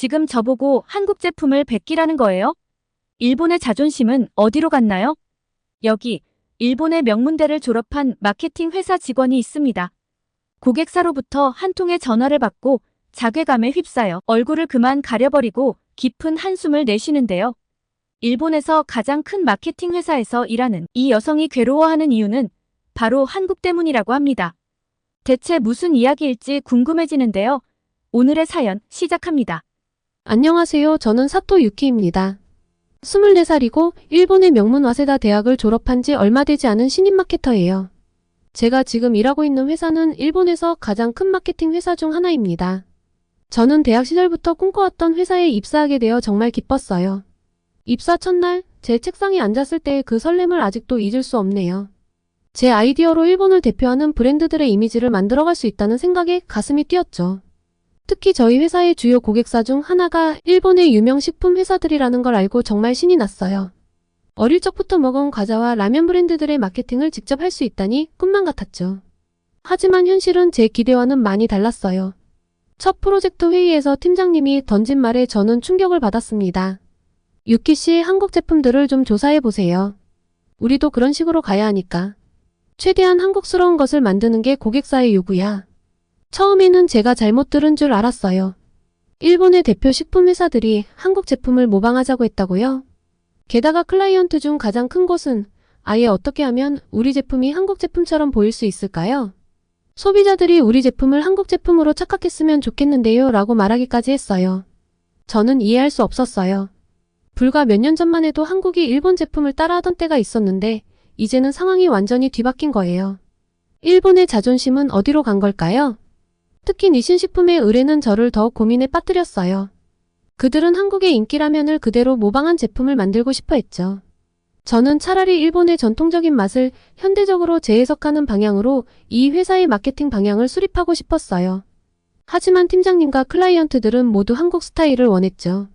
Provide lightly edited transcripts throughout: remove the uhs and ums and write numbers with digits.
지금 저보고 한국 제품을 베끼라는 거예요? 일본의 자존심은 어디로 갔나요? 여기, 일본의 명문대를 졸업한 마케팅 회사 직원이 있습니다. 고객사로부터 한 통의 전화를 받고 자괴감에 휩싸여 얼굴을 그만 가려버리고 깊은 한숨을 내쉬는데요. 일본에서 가장 큰 마케팅 회사에서 일하는 이 여성이 괴로워하는 이유는 바로 한국 때문이라고 합니다. 대체 무슨 이야기일지 궁금해지는데요. 오늘의 사연 시작합니다. 안녕하세요. 저는 사토 유키입니다. 24살이고 일본의 명문 와세다 대학을 졸업한 지 얼마 되지 않은 신입 마케터예요. 제가 지금 일하고 있는 회사는 일본에서 가장 큰 마케팅 회사 중 하나입니다. 저는 대학 시절부터 꿈꿔왔던 회사에 입사하게 되어 정말 기뻤어요. 입사 첫날 제 책상에 앉았을 때의 그 설렘을 아직도 잊을 수 없네요. 제 아이디어로 일본을 대표하는 브랜드들의 이미지를 만들어갈 수 있다는 생각에 가슴이 뛰었죠. 특히 저희 회사의 주요 고객사 중 하나가 일본의 유명 식품 회사들이라는 걸 알고 정말 신이 났어요. 어릴 적부터 먹어온 과자와 라면 브랜드들의 마케팅을 직접 할 수 있다니 꿈만 같았죠. 하지만 현실은 제 기대와는 많이 달랐어요. 첫 프로젝트 회의에서 팀장님이 던진 말에 저는 충격을 받았습니다. 유키 씨, 한국 제품들을 좀 조사해보세요. 우리도 그런 식으로 가야 하니까. 최대한 한국스러운 것을 만드는 게 고객사의 요구야. 처음에는 제가 잘못 들은 줄 알았어요. 일본의 대표 식품 회사들이 한국 제품을 모방하자고 했다고요? 게다가 클라이언트 중 가장 큰 곳은 아예 어떻게 하면 우리 제품이 한국 제품처럼 보일 수 있을까요? 소비자들이 우리 제품을 한국 제품으로 착각했으면 좋겠는데요 라고 말하기까지 했어요. 저는 이해할 수 없었어요. 불과 몇 년 전만 해도 한국이 일본 제품을 따라하던 때가 있었는데 이제는 상황이 완전히 뒤바뀐 거예요. 일본의 자존심은 어디로 간 걸까요? 특히 니신식품의 의뢰는 저를 더욱 고민에 빠뜨렸어요. 그들은 한국의 인기 라면을 그대로 모방한 제품을 만들고 싶어 했죠. 저는 차라리 일본의 전통적인 맛을 현대적으로 재해석하는 방향으로 이 회사의 마케팅 방향을 수립하고 싶었어요. 하지만 팀장님과 클라이언트들은 모두 한국 스타일을 원했죠.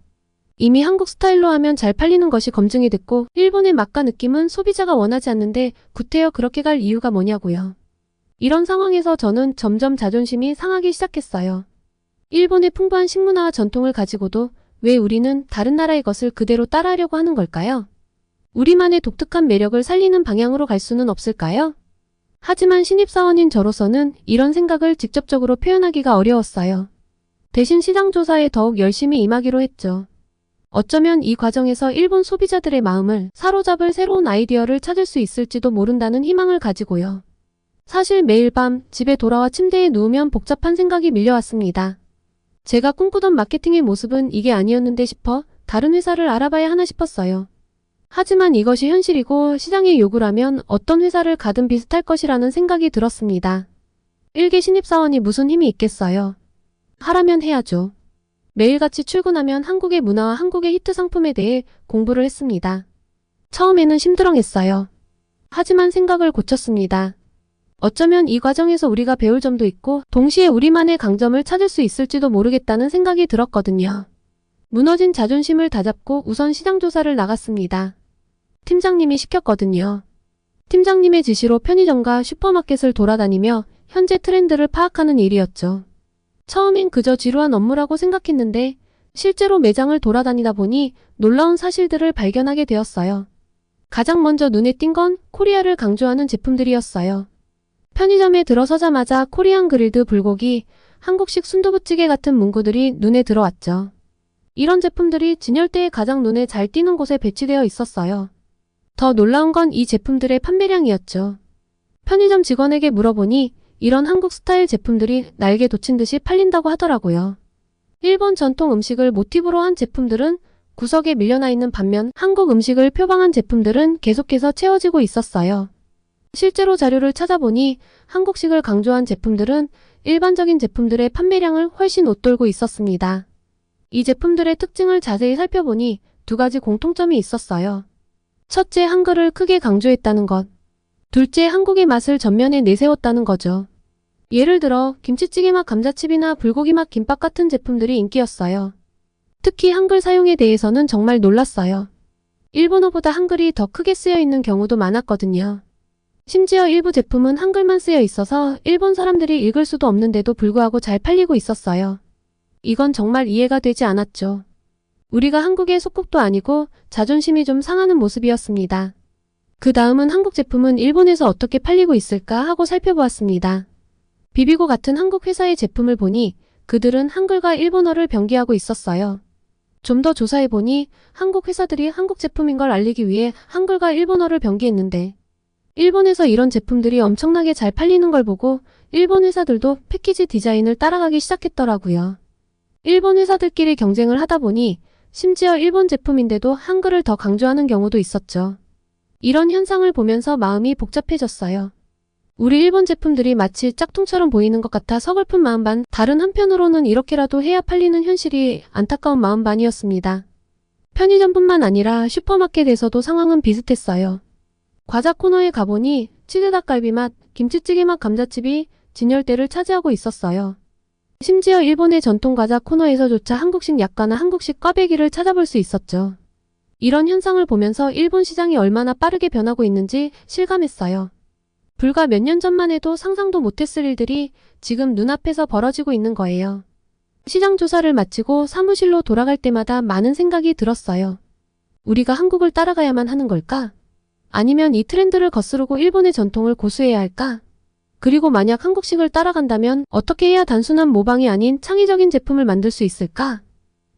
이미 한국 스타일로 하면 잘 팔리는 것이 검증이 됐고 일본의 맛과 느낌은 소비자가 원하지 않는데 구태여 그렇게 갈 이유가 뭐냐고요. 이런 상황에서 저는 점점 자존심이 상하기 시작했어요. 일본의 풍부한 식문화와 전통을 가지고도 왜 우리는 다른 나라의 것을 그대로 따라하려고 하는 걸까요? 우리만의 독특한 매력을 살리는 방향으로 갈 수는 없을까요? 하지만 신입사원인 저로서는 이런 생각을 직접적으로 표현하기가 어려웠어요. 대신 시장 조사에 더욱 열심히 임하기로 했죠. 어쩌면 이 과정에서 일본 소비자들의 마음을 사로잡을 새로운 아이디어를 찾을 수 있을지도 모른다는 희망을 가지고요. 사실 매일 밤 집에 돌아와 침대에 누우면 복잡한 생각이 밀려왔습니다. 제가 꿈꾸던 마케팅의 모습은 이게 아니었는데 싶어 다른 회사를 알아봐야 하나 싶었어요. 하지만 이것이 현실이고 시장의 요구라면 어떤 회사를 가든 비슷할 것이라는 생각이 들었습니다. 일개 신입사원이 무슨 힘이 있겠어요. 하라면 해야죠. 매일같이 출근하면 한국의 문화와 한국의 히트 상품에 대해 공부를 했습니다. 처음에는 심드렁했어요. 하지만 생각을 고쳤습니다. 어쩌면 이 과정에서 우리가 배울 점도 있고 동시에 우리만의 강점을 찾을 수 있을지도 모르겠다는 생각이 들었거든요. 무너진 자존심을 다잡고 우선 시장 조사를 나갔습니다. 팀장님이 시켰거든요. 팀장님의 지시로 편의점과 슈퍼마켓을 돌아다니며 현재 트렌드를 파악하는 일이었죠. 처음엔 그저 지루한 업무라고 생각했는데 실제로 매장을 돌아다니다 보니 놀라운 사실들을 발견하게 되었어요. 가장 먼저 눈에 띈 건 코리아를 강조하는 제품들이었어요. 편의점에 들어서자마자 코리안 그릴드 불고기, 한국식 순두부찌개 같은 문구들이 눈에 들어왔죠. 이런 제품들이 진열대에 가장 눈에 잘 띄는 곳에 배치되어 있었어요. 더 놀라운 건 이 제품들의 판매량이었죠. 편의점 직원에게 물어보니 이런 한국 스타일 제품들이 날개 돋친 듯이 팔린다고 하더라고요. 일본 전통 음식을 모티브로 한 제품들은 구석에 밀려나 있는 반면 한국 음식을 표방한 제품들은 계속해서 채워지고 있었어요. 실제로 자료를 찾아보니 한국식을 강조한 제품들은 일반적인 제품들의 판매량을 훨씬 웃돌고 있었습니다. 이 제품들의 특징을 자세히 살펴보니 두 가지 공통점이 있었어요. 첫째, 한글을 크게 강조했다는 것. 둘째, 한국의 맛을 전면에 내세웠다는 거죠. 예를 들어 김치찌개 맛 감자칩이나 불고기 맛 김밥 같은 제품들이 인기였어요. 특히 한글 사용에 대해서는 정말 놀랐어요. 일본어보다 한글이 더 크게 쓰여 있는 경우도 많았거든요. 심지어 일부 제품은 한글만 쓰여 있어서 일본 사람들이 읽을 수도 없는데도 불구하고 잘 팔리고 있었어요. 이건 정말 이해가 되지 않았죠. 우리가 한국의 속국도 아니고 자존심이 좀 상하는 모습이었습니다. 그 다음은 한국 제품은 일본에서 어떻게 팔리고 있을까 하고 살펴보았습니다. 비비고 같은 한국 회사의 제품을 보니 그들은 한글과 일본어를 병기하고 있었어요. 좀 더 조사해보니 한국 회사들이 한국 제품인 걸 알리기 위해 한글과 일본어를 병기했는데 일본에서 이런 제품들이 엄청나게 잘 팔리는 걸 보고 일본 회사들도 패키지 디자인을 따라가기 시작했더라고요. 일본 회사들끼리 경쟁을 하다 보니 심지어 일본 제품인데도 한글을 더 강조하는 경우도 있었죠. 이런 현상을 보면서 마음이 복잡해졌어요. 우리 일본 제품들이 마치 짝퉁처럼 보이는 것 같아 서글픈 마음 반, 다른 한편으로는 이렇게라도 해야 팔리는 현실이 안타까운 마음 반이었습니다. 편의점뿐만 아니라 슈퍼마켓에서도 상황은 비슷했어요. 과자 코너에 가보니 치즈닭갈비 맛, 김치찌개 맛 감자칩이 진열대를 차지하고 있었어요. 심지어 일본의 전통 과자 코너에서조차 한국식 약과나 한국식 꽈배기를 찾아볼 수 있었죠. 이런 현상을 보면서 일본 시장이 얼마나 빠르게 변하고 있는지 실감했어요. 불과 몇 년 전만 해도 상상도 못했을 일들이 지금 눈앞에서 벌어지고 있는 거예요. 시장 조사를 마치고 사무실로 돌아갈 때마다 많은 생각이 들었어요. 우리가 한국을 따라가야만 하는 걸까? 아니면 이 트렌드를 거스르고 일본의 전통을 고수해야 할까? 그리고 만약 한국식을 따라간다면 어떻게 해야 단순한 모방이 아닌 창의적인 제품을 만들 수 있을까?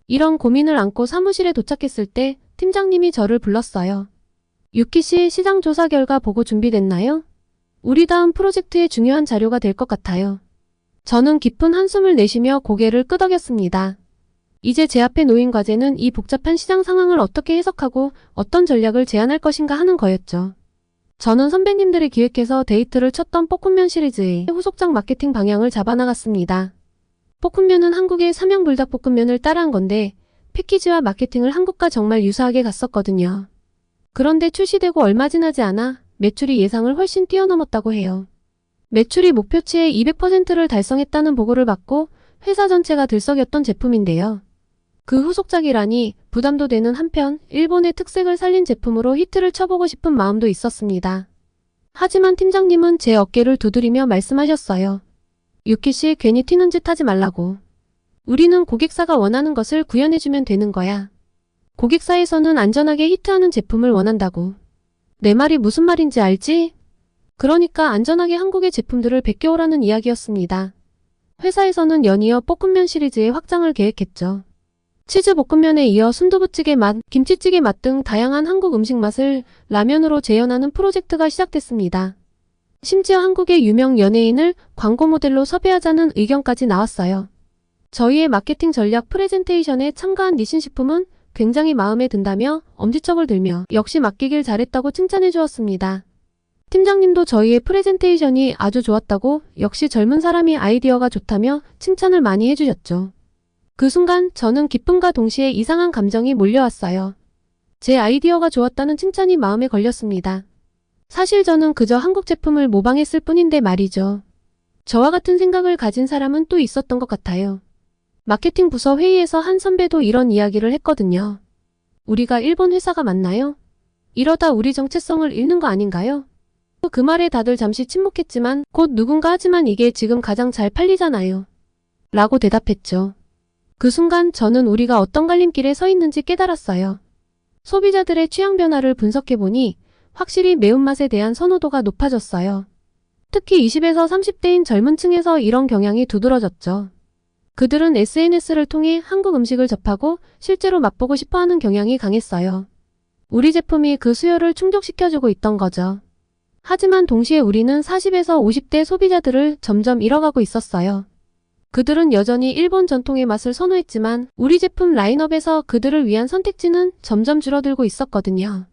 이런 고민을 안고 사무실에 도착했을 때 팀장님이 저를 불렀어요. 유키 씨, 시장 조사 결과 보고 준비됐나요? 우리 다음 프로젝트의 중요한 자료가 될 것 같아요. 저는 깊은 한숨을 내쉬며 고개를 끄덕였습니다. 이제 제 앞에 놓인 과제는 이 복잡한 시장 상황을 어떻게 해석하고 어떤 전략을 제안할 것인가 하는 거였죠. 저는 선배님들이 기획해서 데이트를 쳤던 볶음면 시리즈의 후속작 마케팅 방향을 잡아나갔습니다. 볶음면은 한국의 삼양불닭볶음면을 따라한 건데 패키지와 마케팅을 한국과 정말 유사하게 갔었거든요. 그런데 출시되고 얼마 지나지 않아 매출이 예상을 훨씬 뛰어넘었다고 해요. 매출이 목표치의 200%를 달성했다는 보고를 받고 회사 전체가 들썩였던 제품인데요. 그 후속작이라니 부담도 되는 한편 일본의 특색을 살린 제품으로 히트를 쳐보고 싶은 마음도 있었습니다. 하지만 팀장님은 제 어깨를 두드리며 말씀하셨어요. 유키 씨, 괜히 튀는 짓 하지 말라고. 우리는 고객사가 원하는 것을 구현해주면 되는 거야. 고객사에서는 안전하게 히트하는 제품을 원한다고. 내 말이 무슨 말인지 알지? 그러니까 안전하게 한국의 제품들을 베껴오라는 이야기였습니다. 회사에서는 연이어 볶음면 시리즈의 확장을 계획했죠. 치즈 볶음면에 이어 순두부찌개 맛, 김치찌개 맛 등 다양한 한국 음식 맛을 라면으로 재현하는 프로젝트가 시작됐습니다. 심지어 한국의 유명 연예인을 광고 모델로 섭외하자는 의견까지 나왔어요. 저희의 마케팅 전략 프레젠테이션에 참가한 니신식품은 굉장히 마음에 든다며 엄지척을 들며 역시 맡기길 잘했다고 칭찬해 주었습니다. 팀장님도 저희의 프레젠테이션이 아주 좋았다고 역시 젊은 사람이 아이디어가 좋다며 칭찬을 많이 해주셨죠. 그 순간 저는 기쁨과 동시에 이상한 감정이 몰려왔어요. 제 아이디어가 좋았다는 칭찬이 마음에 걸렸습니다. 사실 저는 그저 한국 제품을 모방했을 뿐인데 말이죠. 저와 같은 생각을 가진 사람은 또 있었던 것 같아요. 마케팅 부서 회의에서 한 선배도 이런 이야기를 했거든요. 우리가 일본 회사가 맞나요? 이러다 우리 정체성을 잃는 거 아닌가요? 그 말에 다들 잠시 침묵했지만 곧 누군가 하지만 이게 지금 가장 잘 팔리잖아요. 라고 대답했죠. 그 순간 저는 우리가 어떤 갈림길에 서 있는지 깨달았어요. 소비자들의 취향 변화를 분석해보니 확실히 매운맛에 대한 선호도가 높아졌어요. 특히 20에서 30대인 젊은 층에서 이런 경향이 두드러졌죠. 그들은 SNS를 통해 한국 음식을 접하고 실제로 맛보고 싶어하는 경향이 강했어요. 우리 제품이 그 수요를 충족시켜주고 있던 거죠. 하지만 동시에 우리는 40에서 50대 소비자들을 점점 잃어가고 있었어요. 그들은 여전히 일본 전통의 맛을 선호했지만 우리 제품 라인업에서 그들을 위한 선택지는 점점 줄어들고 있었거든요.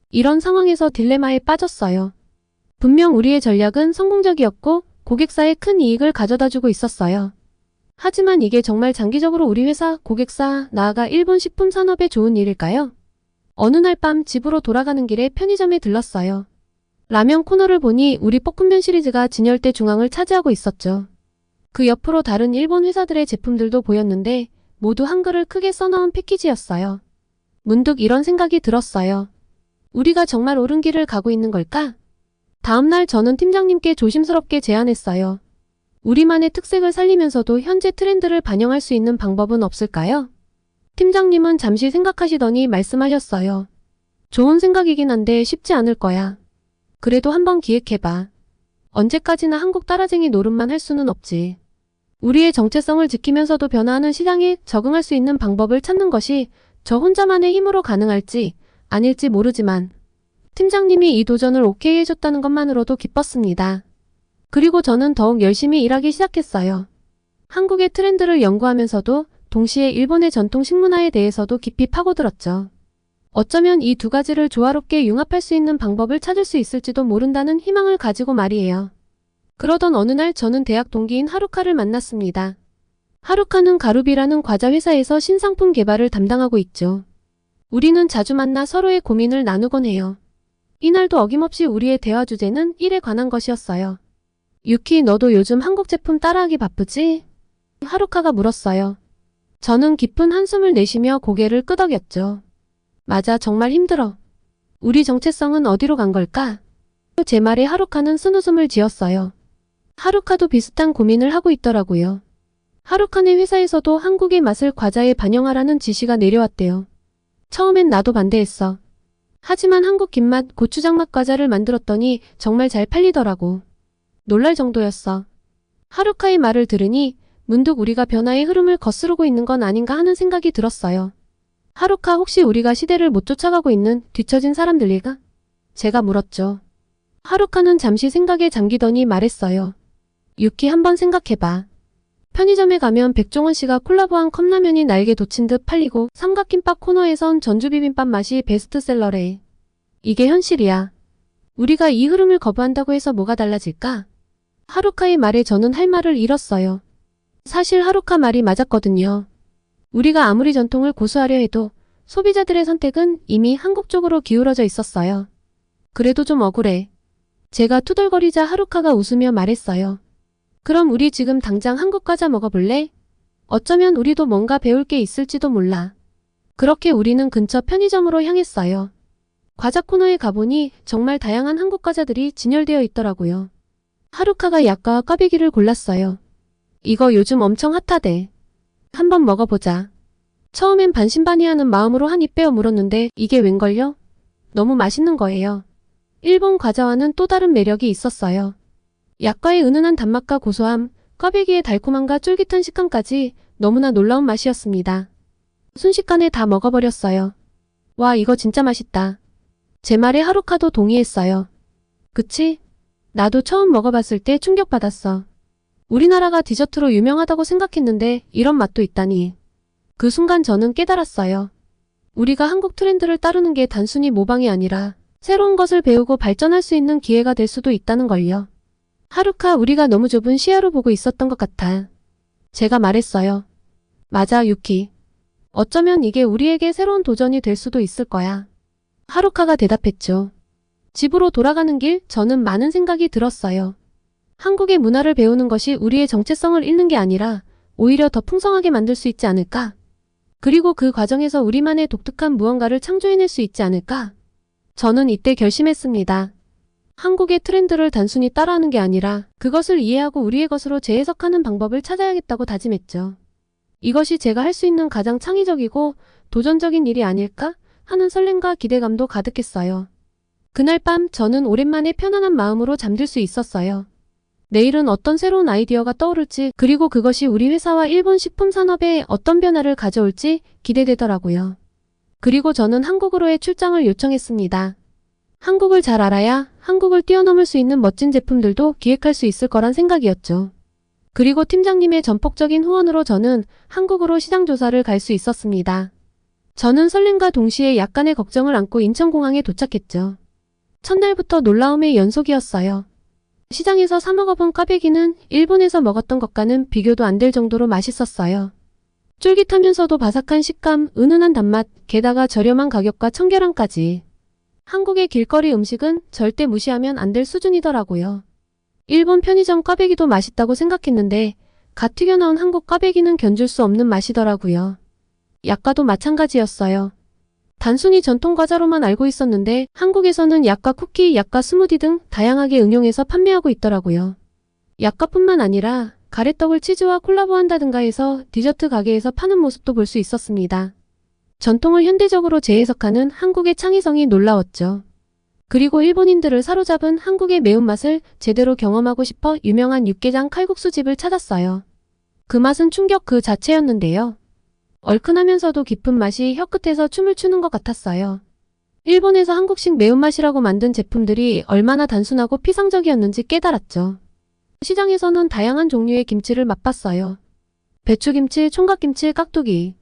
이런 상황에서 딜레마에 빠졌어요. 분명 우리의 전략은 성공적이었고 고객사에 큰 이익을 가져다주고 있었어요. 하지만 이게 정말 장기적으로 우리 회사, 고객사, 나아가 일본 식품 산업에 좋은 일일까요? 어느 날 밤 집으로 돌아가는 길에 편의점에 들렀어요. 라면 코너를 보니 우리 볶음면 시리즈가 진열대 중앙을 차지하고 있었죠. 그 옆으로 다른 일본 회사들의 제품들도 보였는데 모두 한글을 크게 써놓은 패키지였어요. 문득 이런 생각이 들었어요. 우리가 정말 옳은 길을 가고 있는 걸까? 다음날 저는 팀장님께 조심스럽게 제안했어요. 우리만의 특색을 살리면서도 현재 트렌드를 반영할 수 있는 방법은 없을까요? 팀장님은 잠시 생각하시더니 말씀하셨어요. 좋은 생각이긴 한데 쉽지 않을 거야. 그래도 한번 기획해봐. 언제까지나 한국 따라쟁이 노릇만 할 수는 없지. 우리의 정체성을 지키면서도 변화하는 시장에 적응할 수 있는 방법을 찾는 것이 저 혼자만의 힘으로 가능할지 아닐지 모르지만 팀장님이 이 도전을 오케이 해줬다는 것만으로도 기뻤습니다. 그리고 저는 더욱 열심히 일하기 시작했어요. 한국의 트렌드를 연구하면서도 동시에 일본의 전통 식문화에 대해서도 깊이 파고들었죠. 어쩌면 이 두 가지를 조화롭게 융합할 수 있는 방법을 찾을 수 있을지도 모른다는 희망을 가지고 말이에요. 그러던 어느 날 저는 대학 동기인 하루카를 만났습니다. 하루카는 가루비라는 과자 회사에서 신상품 개발을 담당하고 있죠. 우리는 자주 만나 서로의 고민을 나누곤 해요. 이날도 어김없이 우리의 대화 주제는 일에 관한 것이었어요. 유키, 너도 요즘 한국 제품 따라하기 바쁘지? 하루카가 물었어요. 저는 깊은 한숨을 내쉬며 고개를 끄덕였죠. 맞아, 정말 힘들어. 우리 정체성은 어디로 간 걸까? 제 말에 하루카는 쓴웃음을 지었어요. 하루카도 비슷한 고민을 하고 있더라고요. 하루카네 회사에서도 한국의 맛을 과자에 반영하라는 지시가 내려왔대요. 처음엔 나도 반대했어. 하지만 한국 김맛 고추장맛 과자를 만들었더니 정말 잘 팔리더라고. 놀랄 정도였어. 하루카의 말을 들으니 문득 우리가 변화의 흐름을 거스르고 있는 건 아닌가 하는 생각이 들었어요. 하루카, 혹시 우리가 시대를 못 쫓아가고 있는 뒤처진 사람들일까? 제가 물었죠. 하루카는 잠시 생각에 잠기더니 말했어요. 유키, 한번 생각해봐. 편의점에 가면 백종원 씨가 콜라보한 컵라면이 날개 돋친 듯 팔리고 삼각김밥 코너에선 전주비빔밥 맛이 베스트셀러래. 이게 현실이야. 우리가 이 흐름을 거부한다고 해서 뭐가 달라질까? 하루카의 말에 저는 할 말을 잃었어요. 사실 하루카 말이 맞았거든요. 우리가 아무리 전통을 고수하려 해도 소비자들의 선택은 이미 한국 쪽으로 기울어져 있었어요. 그래도 좀 억울해. 제가 투덜거리자 하루카가 웃으며 말했어요. 그럼 우리 지금 당장 한국 과자 먹어볼래? 어쩌면 우리도 뭔가 배울 게 있을지도 몰라. 그렇게 우리는 근처 편의점으로 향했어요. 과자 코너에 가보니 정말 다양한 한국 과자들이 진열되어 있더라고요. 하루카가 약과와 꽈배기를 골랐어요. 이거 요즘 엄청 핫하대. 한번 먹어보자. 처음엔 반신반의하는 마음으로 한 입 빼어 물었는데 이게 웬걸요? 너무 맛있는 거예요. 일본 과자와는 또 다른 매력이 있었어요. 약과의 은은한 단맛과 고소함, 꽈배기의 달콤함과 쫄깃한 식감까지 너무나 놀라운 맛이었습니다. 순식간에 다 먹어버렸어요. 와, 이거 진짜 맛있다. 제 말에 하루카도 동의했어요. 그치? 나도 처음 먹어봤을 때 충격받았어. 우리나라가 디저트로 유명하다고 생각했는데 이런 맛도 있다니. 그 순간 저는 깨달았어요. 우리가 한국 트렌드를 따르는 게 단순히 모방이 아니라 새로운 것을 배우고 발전할 수 있는 기회가 될 수도 있다는 걸요. 하루카, 우리가 너무 좁은 시야로 보고 있었던 것 같아. 제가 말했어요. 맞아, 유키. 어쩌면 이게 우리에게 새로운 도전이 될 수도 있을 거야. 하루카가 대답했죠. 집으로 돌아가는 길, 저는 많은 생각이 들었어요. 한국의 문화를 배우는 것이 우리의 정체성을 잃는 게 아니라 오히려 더 풍성하게 만들 수 있지 않을까? 그리고 그 과정에서 우리만의 독특한 무언가를 창조해낼 수 있지 않을까? 저는 이때 결심했습니다. 한국의 트렌드를 단순히 따라하는 게 아니라 그것을 이해하고 우리의 것으로 재해석하는 방법을 찾아야겠다고 다짐했죠. 이것이 제가 할 수 있는 가장 창의적이고 도전적인 일이 아닐까 하는 설렘과 기대감도 가득했어요. 그날 밤 저는 오랜만에 편안한 마음으로 잠들 수 있었어요. 내일은 어떤 새로운 아이디어가 떠오를지, 그리고 그것이 우리 회사와 일본 식품 산업에 어떤 변화를 가져올지 기대되더라고요. 그리고 저는 한국으로의 출장을 요청했습니다. 한국을 잘 알아야 한국을 뛰어넘을 수 있는 멋진 제품들도 기획할 수 있을 거란 생각이었죠. 그리고 팀장님의 전폭적인 후원으로 저는 한국으로 시장 조사를 갈 수 있었습니다. 저는 설렘과 동시에 약간의 걱정을 안고 인천공항에 도착했죠. 첫날부터 놀라움의 연속이었어요. 시장에서 사 먹어본 꽈배기는 일본에서 먹었던 것과는 비교도 안 될 정도로 맛있었어요. 쫄깃하면서도 바삭한 식감, 은은한 단맛, 게다가 저렴한 가격과 청결함까지. 한국의 길거리 음식은 절대 무시하면 안 될 수준이더라고요. 일본 편의점 꽈배기도 맛있다고 생각했는데 갓 튀겨나온 한국 꽈배기는 견줄 수 없는 맛이더라고요. 약과도 마찬가지였어요. 단순히 전통 과자로만 알고 있었는데 한국에서는 약과 쿠키, 약과 스무디 등 다양하게 응용해서 판매하고 있더라고요. 약과뿐만 아니라 가래떡을 치즈와 콜라보한다든가 해서 디저트 가게에서 파는 모습도 볼 수 있었습니다. 전통을 현대적으로 재해석하는 한국의 창의성이 놀라웠죠. 그리고 일본인들을 사로잡은 한국의 매운맛을 제대로 경험하고 싶어 유명한 육개장 칼국수집을 찾았어요. 그 맛은 충격 그 자체였는데요. 얼큰하면서도 깊은 맛이 혀끝에서 춤을 추는 것 같았어요. 일본에서 한국식 매운맛이라고 만든 제품들이 얼마나 단순하고 피상적이었는지 깨달았죠. 시장에서는 다양한 종류의 김치를 맛봤어요. 배추김치, 총각김치, 깍두기.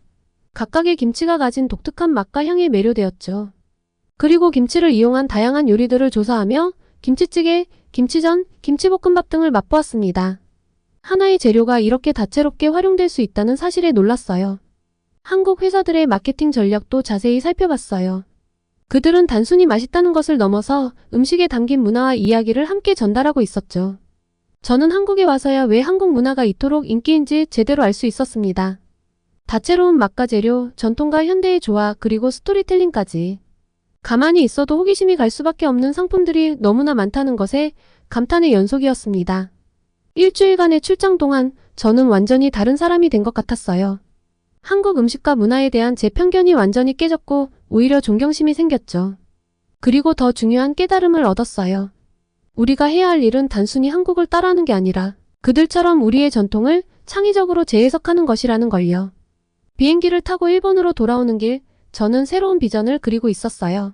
각각의 김치가 가진 독특한 맛과 향에 매료되었죠. 그리고 김치를 이용한 다양한 요리들을 조사하며 김치찌개, 김치전, 김치볶음밥 등을 맛보았습니다. 하나의 재료가 이렇게 다채롭게 활용될 수 있다는 사실에 놀랐어요. 한국 회사들의 마케팅 전략도 자세히 살펴봤어요. 그들은 단순히 맛있다는 것을 넘어서 음식에 담긴 문화와 이야기를 함께 전달하고 있었죠. 저는 한국에 와서야 왜 한국 문화가 이토록 인기인지 제대로 알 수 있었습니다. 다채로운 맛과 재료, 전통과 현대의 조화, 그리고 스토리텔링까지. 가만히 있어도 호기심이 갈 수밖에 없는 상품들이 너무나 많다는 것에 감탄의 연속이었습니다. 일주일간의 출장 동안 저는 완전히 다른 사람이 된 것 같았어요. 한국 음식과 문화에 대한 제 편견이 완전히 깨졌고 오히려 존경심이 생겼죠. 그리고 더 중요한 깨달음을 얻었어요. 우리가 해야 할 일은 단순히 한국을 따라하는 게 아니라 그들처럼 우리의 전통을 창의적으로 재해석하는 것이라는 걸요. 비행기를 타고 일본으로 돌아오는 길, 저는 새로운 비전을 그리고 있었어요.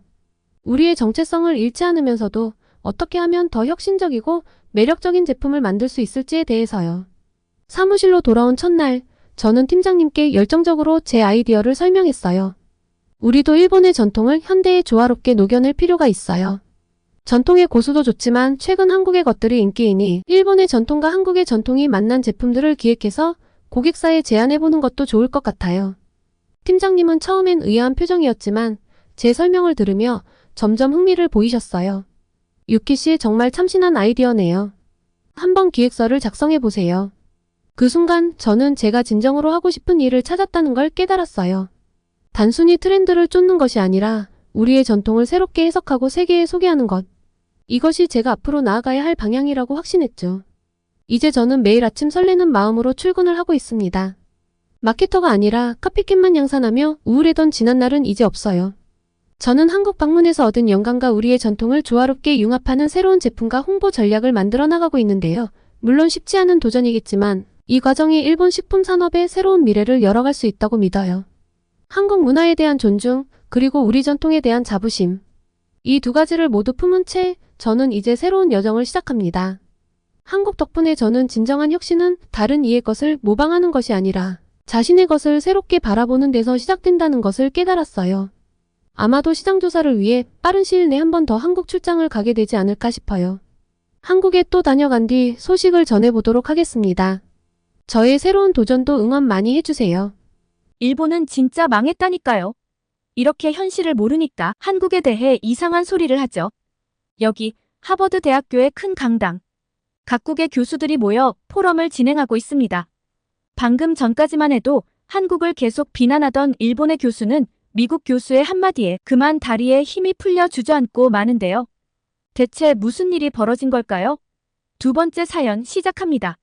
우리의 정체성을 잃지 않으면서도 어떻게 하면 더 혁신적이고 매력적인 제품을 만들 수 있을지에 대해서요. 사무실로 돌아온 첫날, 저는 팀장님께 열정적으로 제 아이디어를 설명했어요. 우리도 일본의 전통을 현대에 조화롭게 녹여낼 필요가 있어요. 전통의 고수도 좋지만 최근 한국의 것들이 인기이니 일본의 전통과 한국의 전통이 만난 제품들을 기획해서 고객사에 제안해보는 것도 좋을 것 같아요. 팀장님은 처음엔 의아한 표정이었지만 제 설명을 들으며 점점 흥미를 보이셨어요. 유키 씨 정말 참신한 아이디어네요. 한번 기획서를 작성해보세요. 그 순간 저는 제가 진정으로 하고 싶은 일을 찾았다는 걸 깨달았어요. 단순히 트렌드를 쫓는 것이 아니라 우리의 전통을 새롭게 해석하고 세계에 소개하는 것. 이것이 제가 앞으로 나아가야 할 방향이라고 확신했죠. 이제 저는 매일 아침 설레는 마음으로 출근을 하고 있습니다. 마케터가 아니라 카피캣만 양산하며 우울해던 지난날은 이제 없어요. 저는 한국 방문에서 얻은 영감과 우리의 전통을 조화롭게 융합하는 새로운 제품과 홍보 전략을 만들어 나가고 있는데요. 물론 쉽지 않은 도전이겠지만 이 과정이 일본 식품 산업의 새로운 미래를 열어갈 수 있다고 믿어요. 한국 문화에 대한 존중, 그리고 우리 전통에 대한 자부심. 이 두 가지를 모두 품은 채 저는 이제 새로운 여정을 시작합니다. 한국 덕분에 저는 진정한 혁신은 다른 이의 것을 모방하는 것이 아니라 자신의 것을 새롭게 바라보는 데서 시작된다는 것을 깨달았어요. 아마도 시장 조사를 위해 빠른 시일 내 한 번 더 한국 출장을 가게 되지 않을까 싶어요. 한국에 또 다녀간 뒤 소식을 전해보도록 하겠습니다. 저의 새로운 도전도 응원 많이 해주세요. 일본은 진짜 망했다니까요. 이렇게 현실을 모르니까 한국에 대해 이상한 소리를 하죠. 여기 하버드 대학교의 큰 강당. 각국의 교수들이 모여 포럼을 진행하고 있습니다. 방금 전까지만 해도 한국을 계속 비난하던 일본의 교수는 미국 교수의 한마디에 그만 다리에 힘이 풀려 주저앉고 마는데요. 대체 무슨 일이 벌어진 걸까요? 두 번째 사연 시작합니다.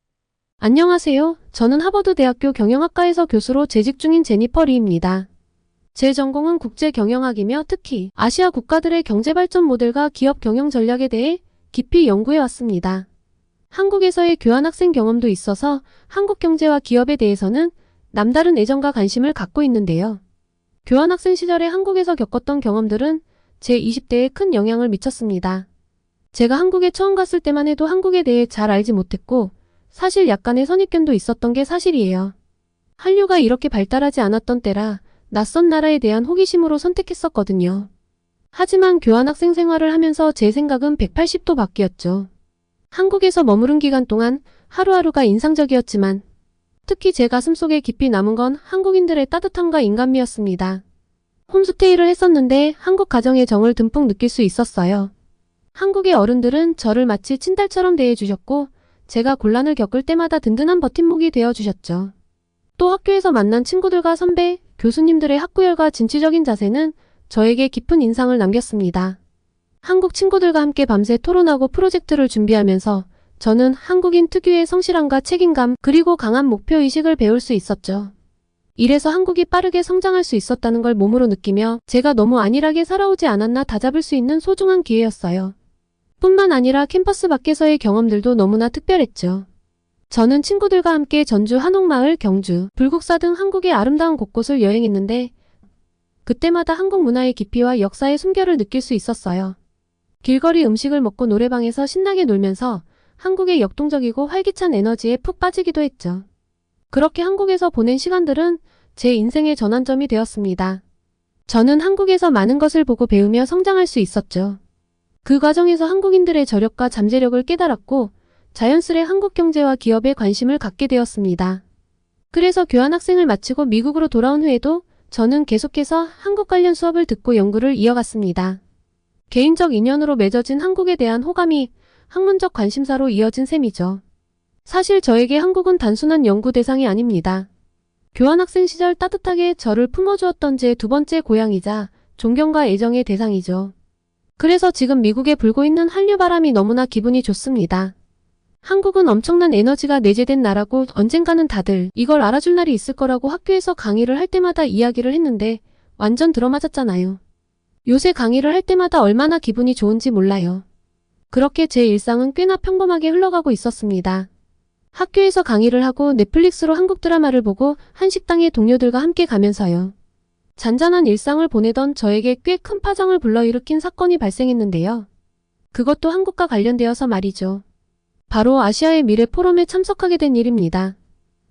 안녕하세요. 저는 하버드 대학교 경영학과에서 교수로 재직 중인 제니퍼 리입니다. 제 전공은 국제경영학이며 특히 아시아 국가들의 경제발전 모델과 기업 경영 전략에 대해 깊이 연구해 왔습니다. 한국에서의 교환학생 경험도 있어서 한국 경제와 기업에 대해서는 남다른 애정과 관심을 갖고 있는데요. 교환학생 시절에 한국에서 겪었던 경험들은 제 20대에 큰 영향을 미쳤습니다. 제가 한국에 처음 갔을 때만 해도 한국에 대해 잘 알지 못했고 사실 약간의 선입견도 있었던 게 사실이에요. 한류가 이렇게 발달하지 않았던 때라 낯선 나라에 대한 호기심으로 선택했었거든요. 하지만 교환학생 생활을 하면서 제 생각은 180도 바뀌었죠. 한국에서 머무른 기간 동안 하루하루가 인상적이었지만 특히 제 가슴속에 깊이 남은 건 한국인들의 따뜻함과 인간미였습니다. 홈스테이를 했었는데 한국 가정의 정을 듬뿍 느낄 수 있었어요. 한국의 어른들은 저를 마치 친딸처럼 대해주셨고 제가 곤란을 겪을 때마다 든든한 버팀목이 되어주셨죠. 또 학교에서 만난 친구들과 선배, 교수님들의 학구열과 진취적인 자세는 저에게 깊은 인상을 남겼습니다. 한국 친구들과 함께 밤새 토론하고 프로젝트를 준비하면서 저는 한국인 특유의 성실함과 책임감 그리고 강한 목표의식을 배울 수 있었죠. 이래서 한국이 빠르게 성장할 수 있었다는 걸 몸으로 느끼며 제가 너무 안일하게 살아오지 않았나 다잡을 수 있는 소중한 기회였어요. 뿐만 아니라 캠퍼스 밖에서의 경험들도 너무나 특별했죠. 저는 친구들과 함께 전주 한옥마을, 경주, 불국사 등 한국의 아름다운 곳곳을 여행했는데 그때마다 한국 문화의 깊이와 역사의 숨결을 느낄 수 있었어요. 길거리 음식을 먹고 노래방에서 신나게 놀면서 한국의 역동적이고 활기찬 에너지에 푹 빠지기도 했죠. 그렇게 한국에서 보낸 시간들은 제 인생의 전환점이 되었습니다. 저는 한국에서 많은 것을 보고 배우며 성장할 수 있었죠. 그 과정에서 한국인들의 저력과 잠재력을 깨달았고 자연스레 한국 경제와 기업에 관심을 갖게 되었습니다. 그래서 교환학생을 마치고 미국으로 돌아온 후에도 저는 계속해서 한국 관련 수업을 듣고 연구를 이어갔습니다. 개인적 인연으로 맺어진 한국에 대한 호감이 학문적 관심사로 이어진 셈이죠. 사실 저에게 한국은 단순한 연구 대상이 아닙니다. 교환학생 시절 따뜻하게 저를 품어주었던 제 두 번째 고향이자 존경과 애정의 대상이죠. 그래서 지금 미국에 불고 있는 한류바람이 너무나 기분이 좋습니다. 한국은 엄청난 에너지가 내재된 나라고 언젠가는 다들 이걸 알아줄 날이 있을 거라고 학교에서 강의를 할 때마다 이야기를 했는데 완전 들어맞았잖아요. 요새 강의를 할 때마다 얼마나 기분이 좋은지 몰라요. 그렇게 제 일상은 꽤나 평범하게 흘러가고 있었습니다. 학교에서 강의를 하고 넷플릭스로 한국 드라마를 보고 한식당에 동료들과 함께 가면서요. 잔잔한 일상을 보내던 저에게 꽤 큰 파장을 불러일으킨 사건이 발생했는데요. 그것도 한국과 관련되어서 말이죠. 바로 아시아의 미래 포럼에 참석하게 된 일입니다.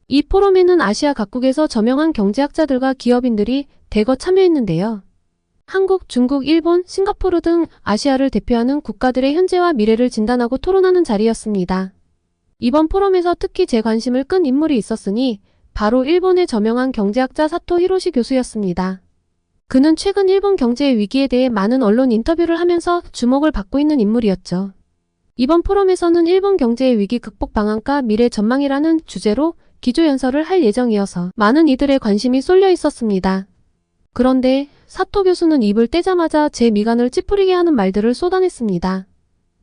이 포럼에는 아시아 각국에서 저명한 경제학자들과 기업인들이 대거 참여했는데요. 한국, 중국, 일본, 싱가포르 등 아시아를 대표하는 국가들의 현재와 미래를 진단하고 토론하는 자리였습니다. 이번 포럼에서 특히 제 관심을 끈 인물이 있었으니 바로 일본의 저명한 경제학자 사토 히로시 교수였습니다. 그는 최근 일본 경제의 위기에 대해 많은 언론 인터뷰를 하면서 주목을 받고 있는 인물이었죠. 이번 포럼에서는 일본 경제의 위기 극복 방안과 미래 전망이라는 주제로 기조연설을 할 예정이어서 많은 이들의 관심이 쏠려 있었습니다. 그런데 사토 교수는 입을 떼자마자 제 미간을 찌푸리게 하는 말들을 쏟아냈습니다.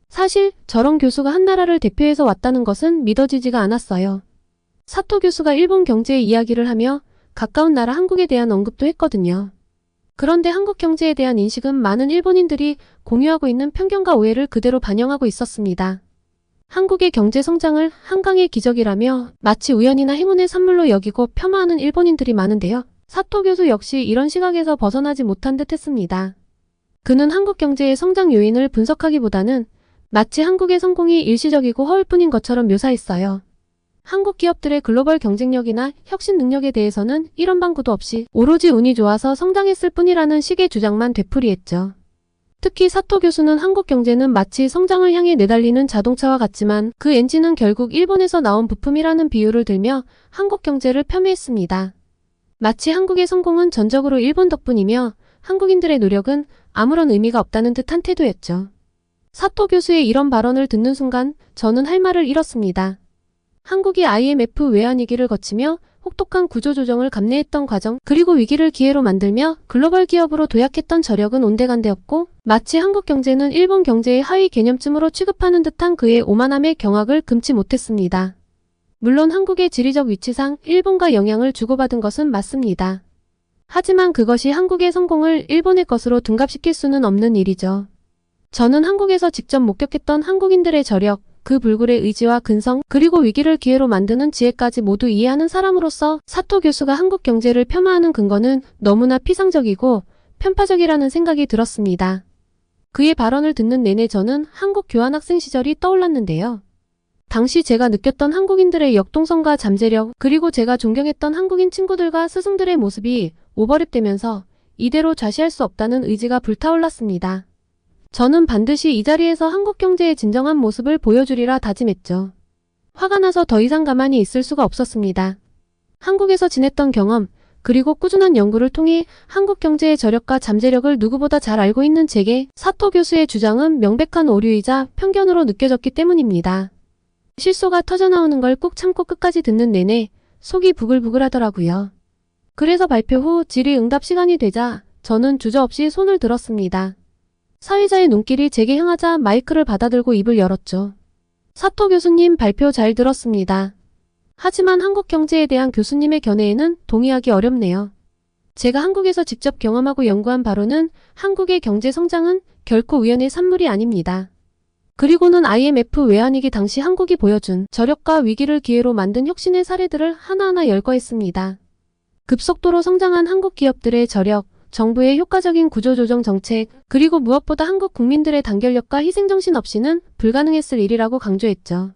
사실 저런 교수가 한 나라를 대표해서 왔다는 것은 믿어지지가 않았어요. 사토 교수가 일본 경제의 이야기를 하며 가까운 나라 한국에 대한 언급도 했거든요. 그런데 한국 경제에 대한 인식은 많은 일본인들이 공유하고 있는 편견과 오해를 그대로 반영하고 있었습니다. 한국의 경제 성장을 한강의 기적이라며 마치 우연이나 행운의 산물로 여기고 폄하하는 일본인들이 많은데요. 사토 교수 역시 이런 시각에서 벗어나지 못한 듯 했습니다. 그는 한국 경제의 성장 요인을 분석하기보다는 마치 한국의 성공이 일시적이고 허울 뿐인 것처럼 묘사했어요. 한국 기업들의 글로벌 경쟁력이나 혁신 능력에 대해서는 이런 방구도 없이 오로지 운이 좋아서 성장했을 뿐이라는 식의 주장만 되풀이했죠. 특히 사토 교수는 한국 경제는 마치 성장을 향해 내달리는 자동차와 같지만 그 엔진은 결국 일본에서 나온 부품이라는 비유를 들며 한국 경제를 폄훼했습니다. 마치 한국의 성공은 전적으로 일본 덕분이며 한국인들의 노력은 아무런 의미가 없다는 듯한 태도였죠. 사토 교수의 이런 발언을 듣는 순간 저는 할 말을 잃었습니다. 한국이 IMF 외환위기를 거치며 혹독한 구조조정을 감내했던 과정 그리고 위기를 기회로 만들며 글로벌 기업으로 도약했던 저력은 온데간데 없고 마치 한국 경제는 일본 경제의 하위 개념쯤으로 취급하는 듯한 그의 오만함에 경악을 금치 못했습니다. 물론 한국의 지리적 위치상 일본과 영향을 주고받은 것은 맞습니다. 하지만 그것이 한국의 성공을 일본의 것으로 둔갑시킬 수는 없는 일이죠. 저는 한국에서 직접 목격했던 한국인들의 저력, 그 불굴의 의지와 근성, 그리고 위기를 기회로 만드는 지혜까지 모두 이해하는 사람으로서 사토 교수가 한국 경제를 폄하하는 근거는 너무나 피상적이고 편파적이라는 생각이 들었습니다. 그의 발언을 듣는 내내 저는 한국 교환학생 시절이 떠올랐는데요. 당시 제가 느꼈던 한국인들의 역동성과 잠재력, 그리고 제가 존경했던 한국인 친구들과 스승들의 모습이 오버랩되면서 이대로 좌시할 수 없다는 의지가 불타올랐습니다. 저는 반드시 이 자리에서 한국 경제의 진정한 모습을 보여주리라 다짐했죠. 화가 나서 더 이상 가만히 있을 수가 없었습니다. 한국에서 지냈던 경험, 그리고 꾸준한 연구를 통해 한국 경제의 저력과 잠재력을 누구보다 잘 알고 있는 제게 사토 교수의 주장은 명백한 오류이자 편견으로 느껴졌기 때문입니다. 실소가 터져나오는 걸 꾹 참고 끝까지 듣는 내내 속이 부글부글하더라고요. 그래서 발표 후 질의응답 시간이 되자 저는 주저없이 손을 들었습니다. 사회자의 눈길이 제게 향하자 마이크를 받아들고 입을 열었죠. 사토 교수님 발표 잘 들었습니다. 하지만 한국 경제에 대한 교수님의 견해에는 동의하기 어렵네요. 제가 한국에서 직접 경험하고 연구한 바로는 한국의 경제 성장은 결코 우연의 산물이 아닙니다. 그리고는 IMF 외환위기 당시 한국이 보여준 저력과 위기를 기회로 만든 혁신의 사례들을 하나하나 열거했습니다. 급속도로 성장한 한국 기업들의 저력, 정부의 효과적인 구조조정 정책, 그리고 무엇보다 한국 국민들의 단결력과 희생정신 없이는 불가능했을 일이라고 강조했죠.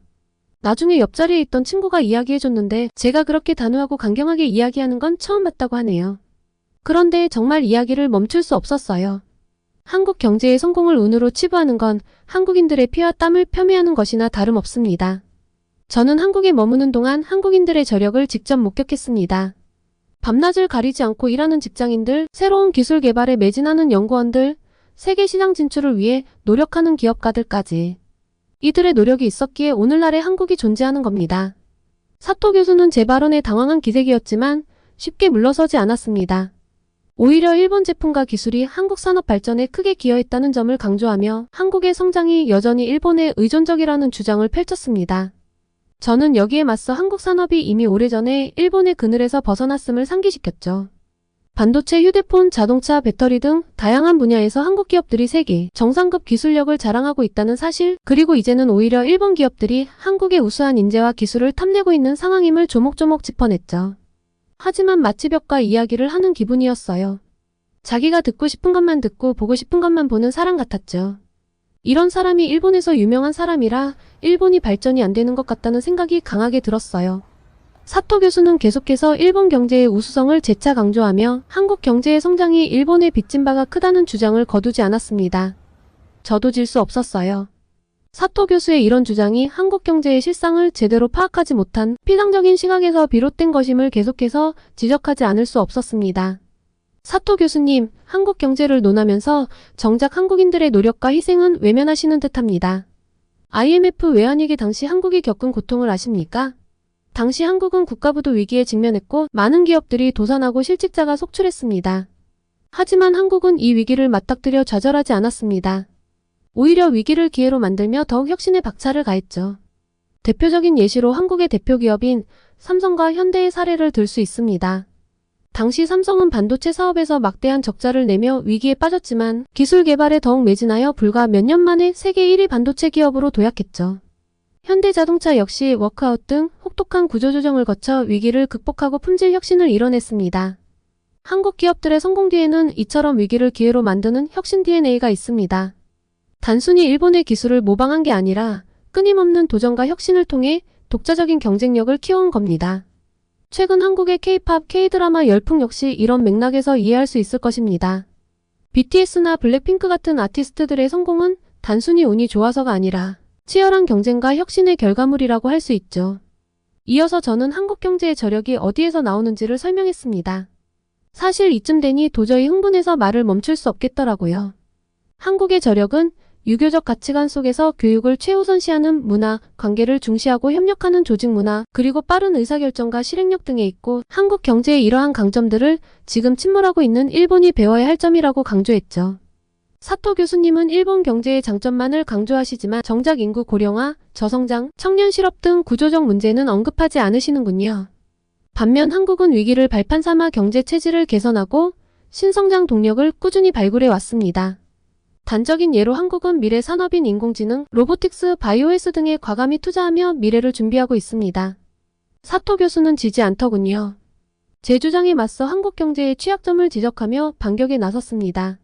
나중에 옆자리에 있던 친구가 이야기해줬는데 제가 그렇게 단호하고 강경하게 이야기하는 건 처음 봤다고 하네요. 그런데 정말 이야기를 멈출 수 없었어요. 한국 경제의 성공을 운으로 치부하는 건 한국인들의 피와 땀을 폄훼하는 것이나 다름없습니다. 저는 한국에 머무는 동안 한국인들의 저력을 직접 목격했습니다. 밤낮을 가리지 않고 일하는 직장인들, 새로운 기술 개발에 매진하는 연구원들, 세계 시장 진출을 위해 노력하는 기업가들까지. 이들의 노력이 있었기에 오늘날의 한국이 존재하는 겁니다. 사토 교수는 제 발언에 당황한 기색이었지만 쉽게 물러서지 않았습니다. 오히려 일본 제품과 기술이 한국 산업 발전에 크게 기여했다는 점을 강조하며 한국의 성장이 여전히 일본에 의존적이라는 주장을 펼쳤습니다. 저는 여기에 맞서 한국 산업이 이미 오래전에 일본의 그늘에서 벗어났음을 상기시켰죠. 반도체, 휴대폰, 자동차, 배터리 등 다양한 분야에서 한국 기업들이 세계 정상급 기술력을 자랑하고 있다는 사실, 그리고 이제는 오히려 일본 기업들이 한국의 우수한 인재와 기술을 탐내고 있는 상황임을 조목조목 짚어냈죠. 하지만 마치 벽과 이야기를 하는 기분이었어요. 자기가 듣고 싶은 것만 듣고 보고 싶은 것만 보는 사람 같았죠. 이런 사람이 일본에서 유명한 사람이라 일본이 발전이 안 되는 것 같다는 생각이 강하게 들었어요. 사토 교수는 계속해서 일본 경제의 우수성을 재차 강조하며 한국 경제의 성장이 일본에 빚진 바가 크다는 주장을 거두지 않았습니다. 저도 질 수 없었어요. 사토 교수의 이런 주장이 한국 경제의 실상을 제대로 파악하지 못한 피상적인 시각에서 비롯된 것임을 계속해서 지적하지 않을 수 없었습니다. 사토 교수님, 한국 경제를 논하면서 정작 한국인들의 노력과 희생은 외면하시는 듯합니다. IMF 외환위기 당시 한국이 겪은 고통을 아십니까? 당시 한국은 국가부도 위기에 직면했고 많은 기업들이 도산하고 실직자가 속출했습니다. 하지만 한국은 이 위기를 맞닥뜨려 좌절하지 않았습니다. 오히려 위기를 기회로 만들며 더욱 혁신에 박차를 가했죠. 대표적인 예시로 한국의 대표 기업인 삼성과 현대의 사례를 들 수 있습니다. 당시 삼성은 반도체 사업에서 막대한 적자를 내며 위기에 빠졌지만 기술 개발에 더욱 매진하여 불과 몇 년 만에 세계 1위 반도체 기업으로 도약했죠. 현대자동차 역시 워크아웃 등 혹독한 구조조정을 거쳐 위기를 극복하고 품질 혁신을 이뤄냈습니다. 한국 기업들의 성공 뒤에는 이처럼 위기를 기회로 만드는 혁신 DNA가 있습니다. 단순히 일본의 기술을 모방한 게 아니라 끊임없는 도전과 혁신을 통해 독자적인 경쟁력을 키워온 겁니다. 최근 한국의 K-팝, K-드라마 열풍 역시 이런 맥락에서 이해할 수 있을 것입니다. BTS나 블랙핑크 같은 아티스트들의 성공은 단순히 운이 좋아서가 아니라 치열한 경쟁과 혁신의 결과물이라고 할 수 있죠. 이어서 저는 한국 경제의 저력이 어디에서 나오는지를 설명했습니다. 사실 이쯤 되니 도저히 흥분해서 말을 멈출 수 없겠더라고요. 한국의 저력은 유교적 가치관 속에서 교육을 최우선시하는 문화, 관계를 중시하고 협력하는 조직 문화, 그리고 빠른 의사결정과 실행력 등에 있고 한국 경제의 이러한 강점들을 지금 침몰하고 있는 일본이 배워야 할 점이라고 강조했죠. 사토 교수님은 일본 경제의 장점만을 강조하시지만 정작 인구 고령화, 저성장, 청년 실업 등 구조적 문제는 언급하지 않으시는군요. 반면 한국은 위기를 발판 삼아 경제 체질을 개선하고 신성장 동력을 꾸준히 발굴해 왔습니다. 단적인 예로 한국은 미래 산업인 인공지능, 로보틱스, 바이오헬스 등에 과감히 투자하며 미래를 준비하고 있습니다. 사토 교수는 지지 않더군요. 제 주장에 맞서 한국 경제의 취약점을 지적하며 반격에 나섰습니다.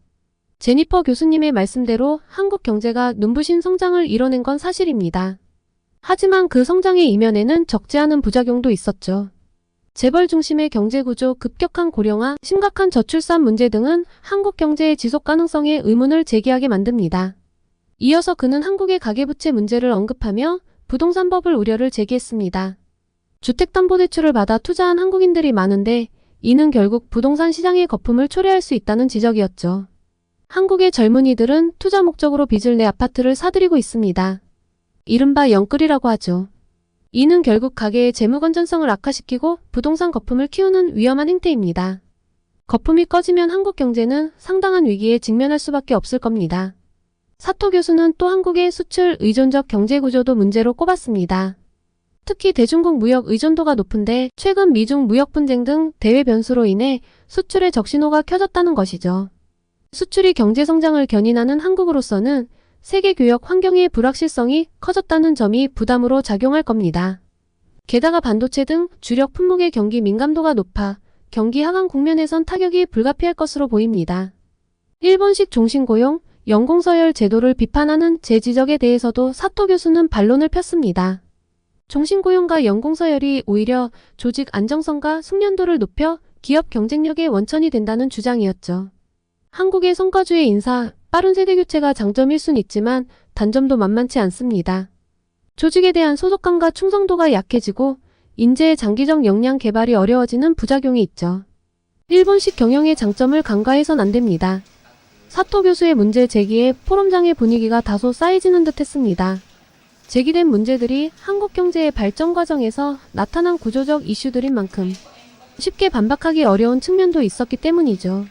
제니퍼 교수님의 말씀대로 한국 경제가 눈부신 성장을 이뤄낸 건 사실입니다. 하지만 그 성장의 이면에는 적지 않은 부작용도 있었죠. 재벌 중심의 경제구조, 급격한 고령화, 심각한 저출산 문제 등은 한국 경제의 지속 가능성에 의문을 제기하게 만듭니다. 이어서 그는 한국의 가계부채 문제를 언급하며 부동산법을 우려를 제기했습니다. 주택담보대출을 받아 투자한 한국인들이 많은데 이는 결국 부동산 시장의 거품을 초래할 수 있다는 지적이었죠. 한국의 젊은이들은 투자 목적으로 빚을 내 아파트를 사들이고 있습니다. 이른바 영끌이라고 하죠. 이는 결국 가계의 재무 건전성을 악화시키고 부동산 거품을 키우는 위험한 행태입니다. 거품이 꺼지면 한국 경제는 상당한 위기에 직면할 수밖에 없을 겁니다. 사토 교수는 또 한국의 수출 의존적 경제 구조도 문제로 꼽았습니다. 특히 대중국 무역 의존도가 높은데 최근 미중 무역 분쟁 등 대외 변수로 인해 수출의 적신호가 켜졌다는 것이죠. 수출이 경제 성장을 견인하는 한국으로서는 세계 교역 환경의 불확실성이 커졌다는 점이 부담으로 작용할 겁니다. 게다가 반도체 등 주력 품목의 경기 민감도가 높아 경기 하강 국면에선 타격이 불가피할 것으로 보입니다. 일본식 종신고용, 연공서열 제도를 비판하는 제 지적에 대해서도 사토 교수는 반론을 폈습니다. 종신고용과 연공서열이 오히려 조직 안정성과 숙련도를 높여 기업 경쟁력의 원천이 된다는 주장이었죠. 한국의 성과주의 인사, 빠른 세대교체가 장점일 순 있지만 단점도 만만치 않습니다. 조직에 대한 소속감과 충성도가 약해지고 인재의 장기적 역량 개발이 어려워지는 부작용이 있죠. 일본식 경영의 장점을 간과해선 안 됩니다. 사토 교수의 문제 제기에 포럼장의 분위기가 다소 쌓이지는 듯했습니다. 제기된 문제들이 한국 경제의 발전 과정에서 나타난 구조적 이슈들인 만큼 쉽게 반박하기 어려운 측면도 있었기 때문이죠.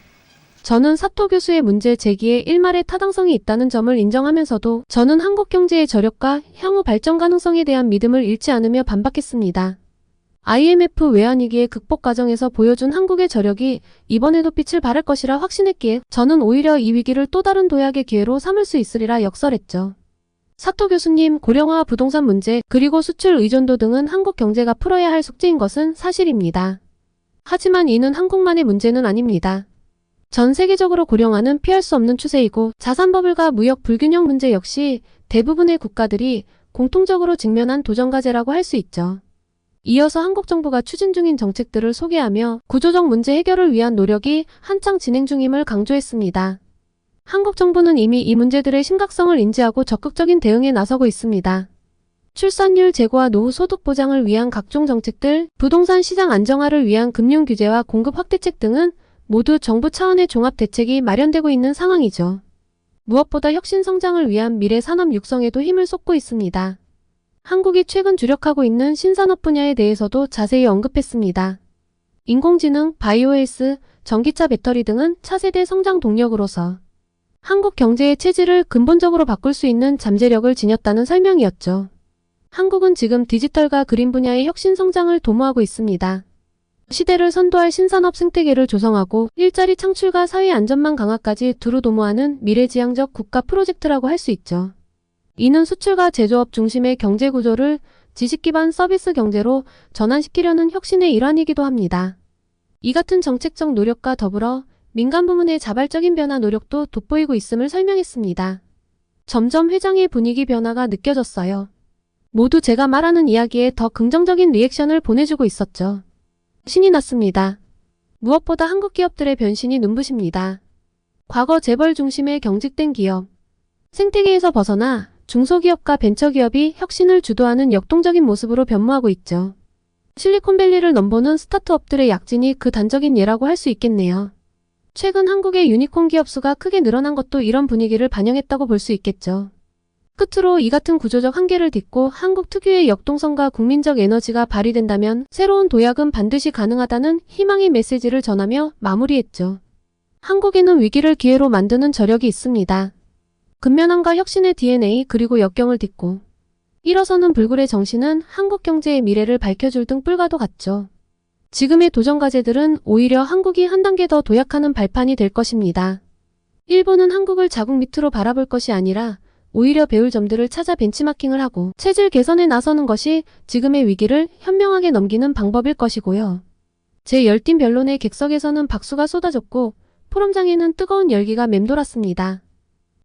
저는 사토 교수의 문제 제기에 일말의 타당성이 있다는 점을 인정하면서도 저는 한국 경제의 저력과 향후 발전 가능성에 대한 믿음을 잃지 않으며 반박했습니다. IMF 외환위기의 극복 과정에서 보여준 한국의 저력이 이번에도 빛을 발할 것이라 확신했기에 저는 오히려 이 위기를 또 다른 도약의 기회로 삼을 수 있으리라 역설했죠. 사토 교수님, 고령화 부동산 문제 그리고 수출 의존도 등은 한국 경제가 풀어야 할 숙제인 것은 사실입니다. 하지만 이는 한국만의 문제는 아닙니다. 전 세계적으로 고령화는 피할 수 없는 추세이고 자산버블과 무역 불균형 문제 역시 대부분의 국가들이 공통적으로 직면한 도전과제라고 할 수 있죠. 이어서 한국 정부가 추진 중인 정책들을 소개하며 구조적 문제 해결을 위한 노력이 한창 진행 중임을 강조했습니다. 한국 정부는 이미 이 문제들의 심각성을 인지하고 적극적인 대응에 나서고 있습니다. 출산율 제고와 노후 소득 보장을 위한 각종 정책들, 부동산 시장 안정화를 위한 금융 규제와 공급 확대책 등은 모두 정부 차원의 종합 대책이 마련되고 있는 상황이죠. 무엇보다 혁신 성장을 위한 미래 산업 육성에도 힘을 쏟고 있습니다. 한국이 최근 주력하고 있는 신산업 분야에 대해서도 자세히 언급했습니다. 인공지능, 바이오헬스, 전기차 배터리 등은 차세대 성장 동력으로서 한국 경제의 체질을 근본적으로 바꿀 수 있는 잠재력을 지녔다는 설명이었죠. 한국은 지금 디지털과 그린 분야의 혁신 성장을 도모하고 있습니다. 시대를 선도할 신산업 생태계를 조성하고 일자리 창출과 사회 안전망 강화까지 두루 도모하는 미래지향적 국가 프로젝트라고 할 수 있죠. 이는 수출과 제조업 중심의 경제 구조를 지식 기반 서비스 경제로 전환시키려는 혁신의 일환이기도 합니다. 이 같은 정책적 노력과 더불어 민간 부문의 자발적인 변화 노력도 돋보이고 있음을 설명했습니다. 점점 회장의 분위기 변화가 느껴졌어요. 모두 제가 말하는 이야기에 더 긍정적인 리액션을 보내주고 있었죠. 신이 났습니다. 무엇보다 한국 기업들의 변신이 눈부십니다. 과거 재벌 중심의 경직된 기업, 생태계에서 벗어나 중소기업과 벤처기업이 혁신을 주도하는 역동적인 모습으로 변모하고 있죠. 실리콘밸리를 넘보는 스타트업들의 약진이 그 단적인 예라고 할 수 있겠네요. 최근 한국의 유니콘 기업 수가 크게 늘어난 것도 이런 분위기를 반영했다고 볼 수 있겠죠. 끝으로 이 같은 구조적 한계를 딛고 한국 특유의 역동성과 국민적 에너지가 발휘된다면 새로운 도약은 반드시 가능하다는 희망의 메시지를 전하며 마무리했죠. 한국에는 위기를 기회로 만드는 저력이 있습니다. 근면함과 혁신의 DNA 그리고 역경을 딛고 일어서는 불굴의 정신은 한국 경제의 미래를 밝혀줄 등 뿔과도 같죠. 지금의 도전 과제들은 오히려 한국이 한 단계 더 도약하는 발판이 될 것입니다. 일본은 한국을 자국 밑으로 바라볼 것이 아니라 오히려 배울 점들을 찾아 벤치마킹을 하고 체질 개선에 나서는 것이 지금의 위기를 현명하게 넘기는 방법일 것이고요. 제 열띤 변론의 객석에서는 박수가 쏟아졌고 포럼장에는 뜨거운 열기가 맴돌았습니다.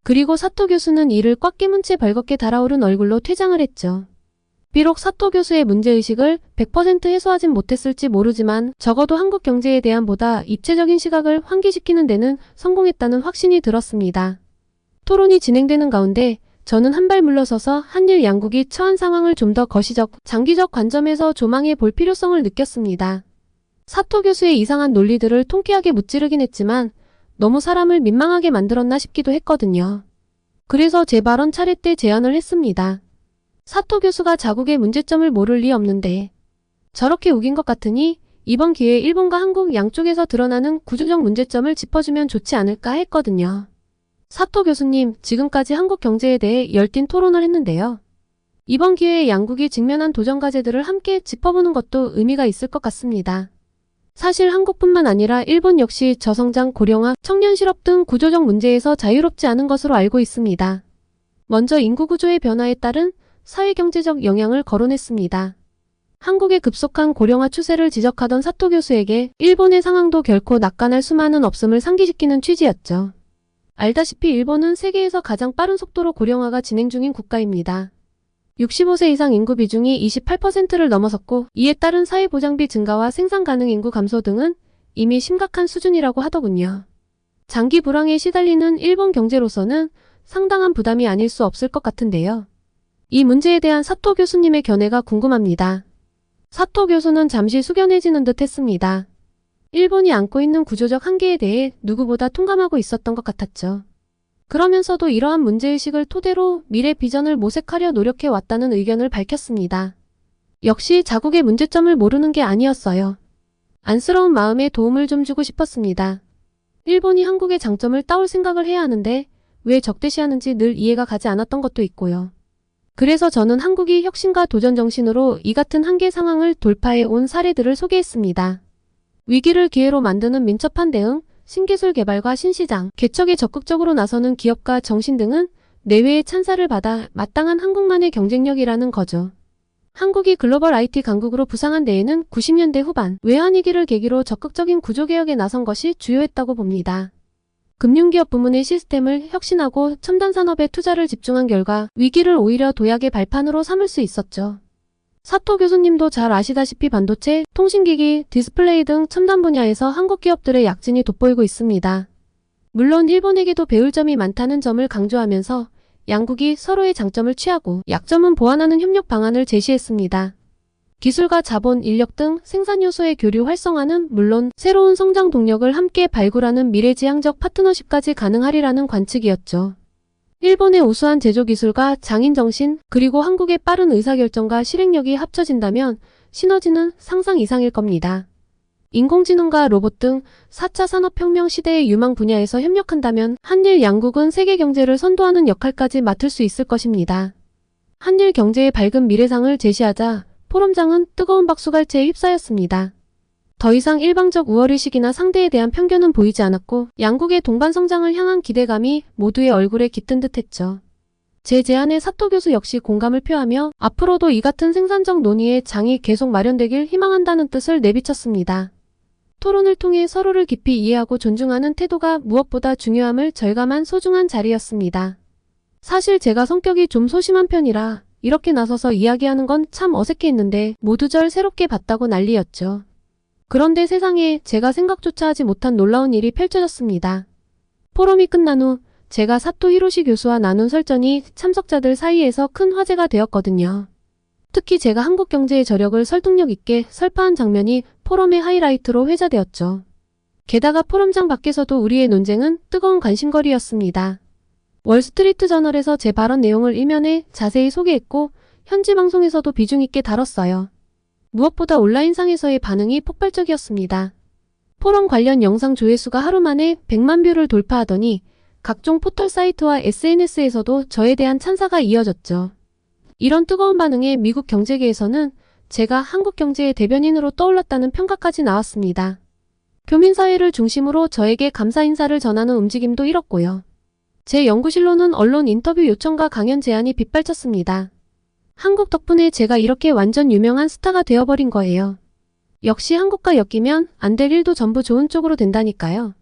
그리고 사토 교수는 이를 꽉 깨문 채 벌겋게 달아오른 얼굴로 퇴장을 했죠. 비록 사토 교수의 문제의식을 100% 해소하진 못했을지 모르지만 적어도 한국 경제에 대한 보다 입체적인 시각을 환기시키는 데는 성공했다는 확신이 들었습니다. 토론이 진행되는 가운데 저는 한 발 물러서서 한일 양국이 처한 상황을 좀 더 거시적, 장기적 관점에서 조망해 볼 필요성을 느꼈습니다. 사토 교수의 이상한 논리들을 통쾌하게 무찌르긴 했지만 너무 사람을 민망하게 만들었나 싶기도 했거든요. 그래서 제 발언 차례 때 제안을 했습니다. 사토 교수가 자국의 문제점을 모를 리 없는데 저렇게 우긴 것 같으니 이번 기회에 일본과 한국 양쪽에서 드러나는 구조적 문제점을 짚어주면 좋지 않을까 했거든요. 사토 교수님, 지금까지 한국 경제에 대해 열띤 토론을 했는데요. 이번 기회에 양국이 직면한 도전 과제들을 함께 짚어보는 것도 의미가 있을 것 같습니다. 사실 한국뿐만 아니라 일본 역시 저성장, 고령화, 청년 실업 등 구조적 문제에서 자유롭지 않은 것으로 알고 있습니다. 먼저 인구 구조의 변화에 따른 사회경제적 영향을 거론했습니다. 한국의 급속한 고령화 추세를 지적하던 사토 교수에게 일본의 상황도 결코 낙관할 수만은 없음을 상기시키는 취지였죠. 알다시피 일본은 세계에서 가장 빠른 속도로 고령화가 진행 중인 국가입니다. 65세 이상 인구 비중이 28%를 넘어섰고 이에 따른 사회보장비 증가와 생산 가능 인구 감소 등은 이미 심각한 수준이라고 하더군요. 장기 불황에 시달리는 일본 경제로서는 상당한 부담이 아닐 수 없을 것 같은데요. 이 문제에 대한 사토 교수님의 견해가 궁금합니다. 사토 교수는 잠시 숙연해지는 듯 했습니다. 일본이 안고 있는 구조적 한계에 대해 누구보다 통감하고 있었던 것 같았죠. 그러면서도 이러한 문제의식을 토대로 미래 비전을 모색하려 노력해 왔다는 의견을 밝혔습니다. 역시 자국의 문제점을 모르는 게 아니었어요. 안쓰러운 마음에 도움을 좀 주고 싶었습니다. 일본이 한국의 장점을 따올 생각을 해야 하는데 왜 적대시하는지 늘 이해가 가지 않았던 것도 있고요. 그래서 저는 한국이 혁신과 도전 정신으로 이 같은 한계 상황을 돌파해 온 사례들을 소개했습니다. 위기를 기회로 만드는 민첩한 대응, 신기술 개발과 신시장, 개척에 적극적으로 나서는 기업가 정신 등은 내외의 찬사를 받아 마땅한 한국만의 경쟁력이라는 거죠. 한국이 글로벌 IT 강국으로 부상한 데에는 90년대 후반 외환위기를 계기로 적극적인 구조개혁에 나선 것이 주요했다고 봅니다. 금융기업 부문의 시스템을 혁신하고 첨단 산업에 투자를 집중한 결과 위기를 오히려 도약의 발판으로 삼을 수 있었죠. 사토 교수님도 잘 아시다시피 반도체, 통신기기, 디스플레이 등 첨단 분야에서 한국 기업들의 약진이 돋보이고 있습니다. 물론 일본에게도 배울 점이 많다는 점을 강조하면서 양국이 서로의 장점을 취하고 약점은 보완하는 협력 방안을 제시했습니다. 기술과 자본, 인력 등 생산 요소의 교류 활성화는 물론 새로운 성장 동력을 함께 발굴하는 미래지향적 파트너십까지 가능하리라는 관측이었죠. 일본의 우수한 제조기술과 장인정신, 그리고 한국의 빠른 의사결정과 실행력이 합쳐진다면 시너지는 상상 이상일 겁니다. 인공지능과 로봇 등 4차 산업혁명 시대의 유망 분야에서 협력한다면 한일 양국은 세계 경제를 선도하는 역할까지 맡을 수 있을 것입니다. 한일 경제의 밝은 미래상을 제시하자 포럼장은 뜨거운 박수갈채에 휩싸였습니다. 더 이상 일방적 우월의식이나 상대에 대한 편견은 보이지 않았고 양국의 동반 성장을 향한 기대감이 모두의 얼굴에 깃든 듯했죠. 제 제안에 사토 교수 역시 공감을 표하며 앞으로도 이 같은 생산적 논의의 장이 계속 마련되길 희망한다는 뜻을 내비쳤습니다. 토론을 통해 서로를 깊이 이해하고 존중하는 태도가 무엇보다 중요함을 절감한 소중한 자리였습니다. 사실 제가 성격이 좀 소심한 편이라 이렇게 나서서 이야기하는 건 참 어색해했는데 모두 절 새롭게 봤다고 난리였죠. 그런데 세상에 제가 생각조차 하지 못한 놀라운 일이 펼쳐졌습니다. 포럼이 끝난 후 제가 사토 히로시 교수와 나눈 설전이 참석자들 사이에서 큰 화제가 되었거든요. 특히 제가 한국 경제의 저력을 설득력 있게 설파한 장면이 포럼의 하이라이트로 회자되었죠. 게다가 포럼장 밖에서도 우리의 논쟁은 뜨거운 관심거리였습니다. 월스트리트 저널에서 제 발언 내용을 일면에 자세히 소개했고 현지 방송에서도 비중 있게 다뤘어요. 무엇보다 온라인상에서의 반응이 폭발적이었습니다. 포럼 관련 영상 조회수가 하루 만에 100만 뷰를 돌파하더니 각종 포털 사이트와 SNS에서도 저에 대한 찬사가 이어졌죠. 이런 뜨거운 반응에 미국 경제계에서는 제가 한국 경제의 대변인으로 떠올랐다는 평가까지 나왔습니다. 교민사회를 중심으로 저에게 감사 인사를 전하는 움직임도 일었고요. 제 연구실로는 언론 인터뷰 요청과 강연 제안이 빗발쳤습니다. 한국 덕분에 제가 이렇게 완전 유명한 스타가 되어버린 거예요. 역시 한국과 엮이면 안 될 일도 전부 좋은 쪽으로 된다니까요.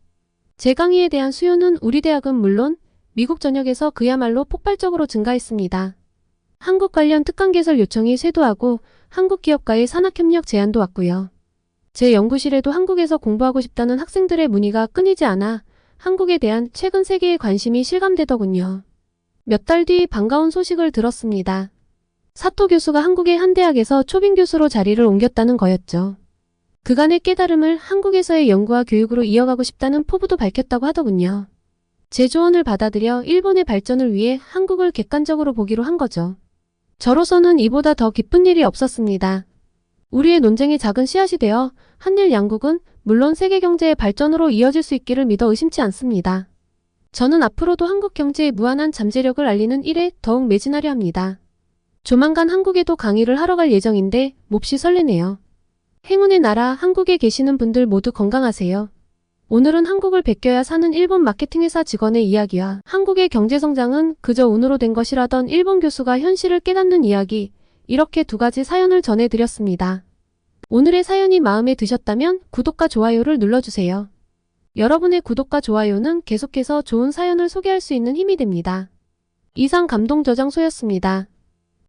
제 강의에 대한 수요는 우리 대학은 물론 미국 전역에서 그야말로 폭발적으로 증가했습니다. 한국 관련 특강 개설 요청이 쇄도하고 한국 기업과의 산학협력 제안도 왔고요. 제 연구실에도 한국에서 공부하고 싶다는 학생들의 문의가 끊이지 않아 한국에 대한 최근 세계의 관심이 실감되더군요. 몇 달 뒤 반가운 소식을 들었습니다. 사토 교수가 한국의 한 대학에서 초빙 교수로 자리를 옮겼다는 거였죠. 그간의 깨달음을 한국에서의 연구와 교육으로 이어가고 싶다는 포부도 밝혔다고 하더군요. 제 조언을 받아들여 일본의 발전을 위해 한국을 객관적으로 보기로 한 거죠. 저로서는 이보다 더 기쁜 일이 없었습니다. 우리의 논쟁이 작은 씨앗이 되어 한일 양국은 물론 세계 경제의 발전으로 이어질 수 있기를 믿어 의심치 않습니다. 저는 앞으로도 한국 경제의 무한한 잠재력을 알리는 일에 더욱 매진하려 합니다. 조만간 한국에도 강의를 하러 갈 예정인데 몹시 설레네요. 행운의 나라 한국에 계시는 분들 모두 건강하세요. 오늘은 한국을 베껴야 사는 일본 마케팅 회사 직원의 이야기와 한국의 경제 성장은 그저 운으로 된 것이라던 일본 교수가 현실을 깨닫는 이야기, 이렇게 두 가지 사연을 전해드렸습니다. 오늘의 사연이 마음에 드셨다면 구독과 좋아요를 눌러주세요. 여러분의 구독과 좋아요는 계속해서 좋은 사연을 소개할 수 있는 힘이 됩니다. 이상 감동저장소였습니다.